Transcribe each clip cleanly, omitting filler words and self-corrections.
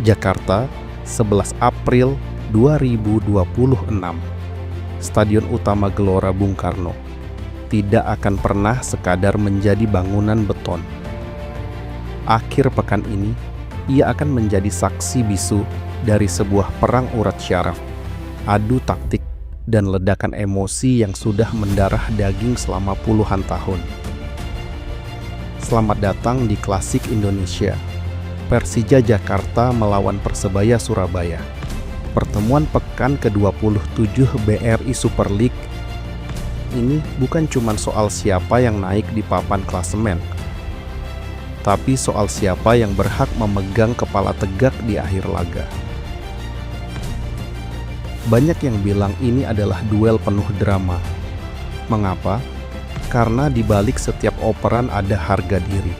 Jakarta, 11 April 2026. Stadion Utama Gelora Bung Karno tidak akan pernah sekadar menjadi bangunan beton. Akhir pekan ini, ia akan menjadi saksi bisu dari sebuah perang urat syaraf, adu taktik, dan ledakan emosi yang sudah mendarah daging selama puluhan tahun. Selamat datang di Klasik Indonesia. Persija Jakarta melawan Persebaya Surabaya. Pertemuan pekan ke-27 BRI Super League. Ini bukan cuma soal siapa yang naik di papan klasemen, tapi soal siapa yang berhak memegang kepala tegak di akhir laga. Banyak yang bilang ini adalah duel penuh drama. Mengapa? Karena di balik setiap operan ada harga diri,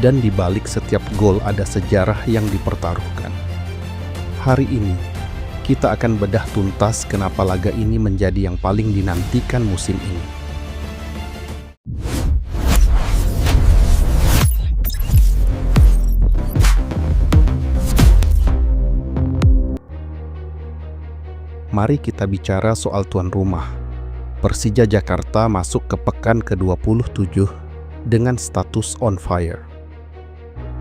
dan di balik setiap gol ada sejarah yang dipertaruhkan. Hari ini, kita akan bedah tuntas kenapa laga ini menjadi yang paling dinantikan musim ini. Mari kita bicara soal tuan rumah. Persija Jakarta masuk ke pekan ke-27 dengan status on fire.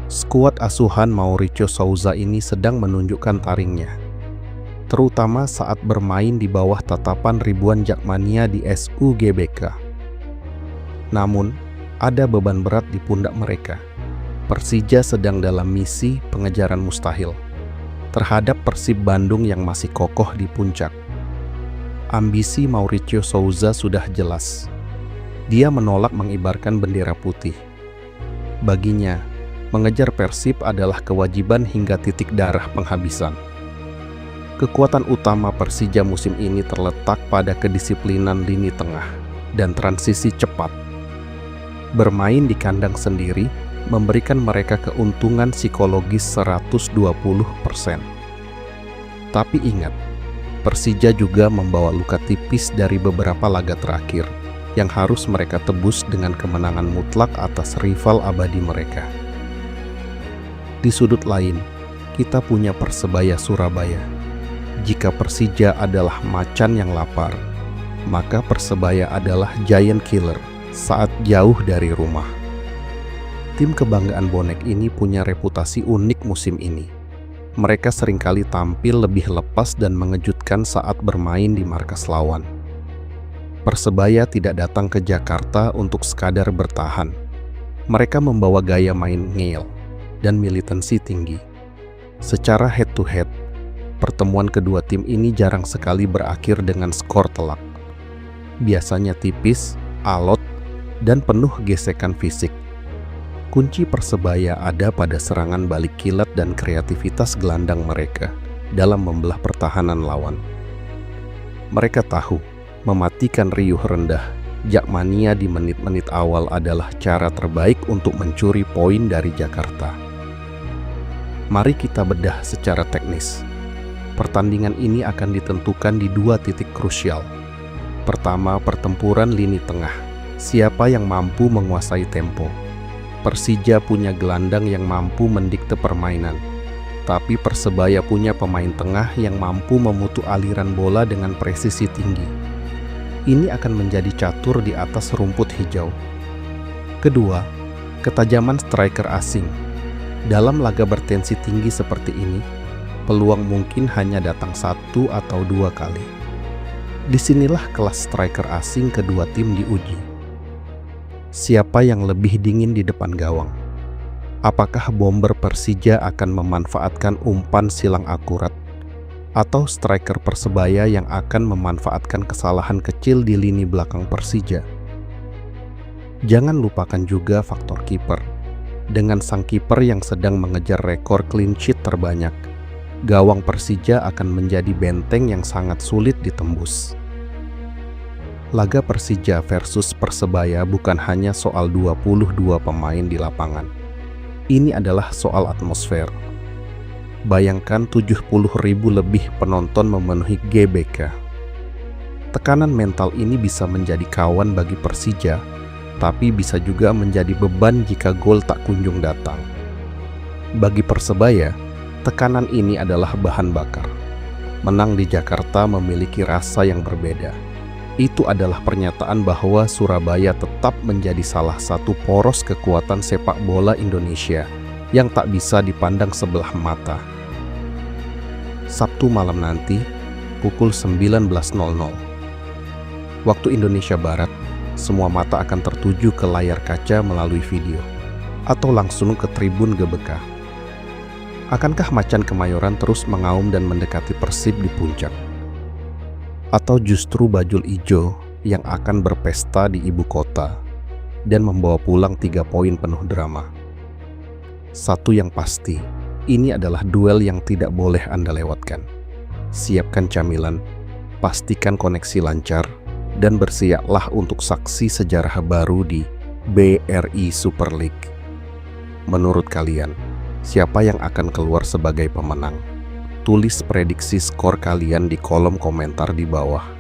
Skuad asuhan Mauricio Souza ini sedang menunjukkan taringnya, terutama saat bermain di bawah tatapan ribuan jakmania di SUGBK. Namun, ada beban berat di pundak mereka. Persija sedang dalam misi pengejaran mustahil terhadap Persib Bandung yang masih kokoh di puncak. Ambisi Mauricio Souza sudah jelas. Dia menolak mengibarkan bendera putih. Baginya, mengejar Persib adalah kewajiban hingga titik darah penghabisan. Kekuatan utama Persija musim ini terletak pada kedisiplinan lini tengah dan transisi cepat. Bermain di kandang sendiri memberikan mereka keuntungan psikologis 120%. Tapi ingat, Persija juga membawa luka tipis dari beberapa laga terakhir yang harus mereka tebus dengan kemenangan mutlak atas rival abadi mereka. Di sudut lain, kita punya Persebaya Surabaya. Jika Persija adalah macan yang lapar, maka Persebaya adalah giant killer saat jauh dari rumah. Tim kebanggaan bonek ini punya reputasi unik musim ini. Mereka seringkali tampil lebih lepas dan mengejutkan saat bermain di markas lawan. Persebaya tidak datang ke Jakarta untuk sekadar bertahan. Mereka membawa gaya main ngeyel dan militansi tinggi. Secara head-to-head, pertemuan kedua tim ini jarang sekali berakhir dengan skor telak. Biasanya tipis, alot, dan penuh gesekan fisik. Kunci Persebaya ada pada serangan balik kilat dan kreativitas gelandang mereka dalam membelah pertahanan lawan. Mereka tahu mematikan riuh rendah jakmania di menit-menit awal adalah cara terbaik untuk mencuri poin dari Jakarta. Mari kita bedah secara teknis. Pertandingan ini akan ditentukan di dua titik krusial. Pertama, pertempuran lini tengah. Siapa yang mampu menguasai tempo? Persija punya gelandang yang mampu mendikte permainan, tapi Persebaya punya pemain tengah yang mampu memutu aliran bola dengan presisi tinggi. Ini akan menjadi catur di atas rumput hijau. Kedua, ketajaman striker asing. Dalam laga bertensi tinggi seperti ini, peluang mungkin hanya datang 1 atau 2 kali. Disinilah kelas striker asing kedua tim diuji. Siapa yang lebih dingin di depan gawang? Apakah bomber Persija akan memanfaatkan umpan silang akurat? Atau striker Persebaya yang akan memanfaatkan kesalahan kecil di lini belakang Persija? Jangan lupakan juga faktor kiper. Dengan sang kiper yang sedang mengejar rekor clean sheet terbanyak, gawang Persija akan menjadi benteng yang sangat sulit ditembus. Laga Persija versus Persebaya bukan hanya soal 22 pemain di lapangan. Ini adalah soal atmosfer. Bayangkan 70.000 lebih penonton memenuhi GBK. Tekanan mental ini bisa menjadi kawan bagi Persija, tapi bisa juga menjadi beban jika gol tak kunjung datang. Bagi Persebaya, Tekanan ini adalah bahan bakar. Menang di Jakarta memiliki rasa yang berbeda. Itu adalah pernyataan bahwa Surabaya tetap menjadi salah satu poros kekuatan sepak bola Indonesia yang tak bisa dipandang sebelah mata. Sabtu malam nanti, pukul 19.00. Waktu Indonesia Barat, semua mata akan tertuju ke layar kaca melalui video, atau langsung ke tribun GBK. Akankah macan Kemayoran terus mengaum dan mendekati Persib di puncak? Atau justru Bajul Ijo yang akan berpesta di ibu kota dan membawa pulang 3 poin penuh drama? Satu yang pasti, ini adalah duel yang tidak boleh Anda lewatkan. Siapkan camilan, pastikan koneksi lancar, dan bersiaplah untuk saksi sejarah baru di BRI Super League. Menurut kalian, siapa yang akan keluar sebagai pemenang? Tulis prediksi skor kalian di kolom komentar di bawah.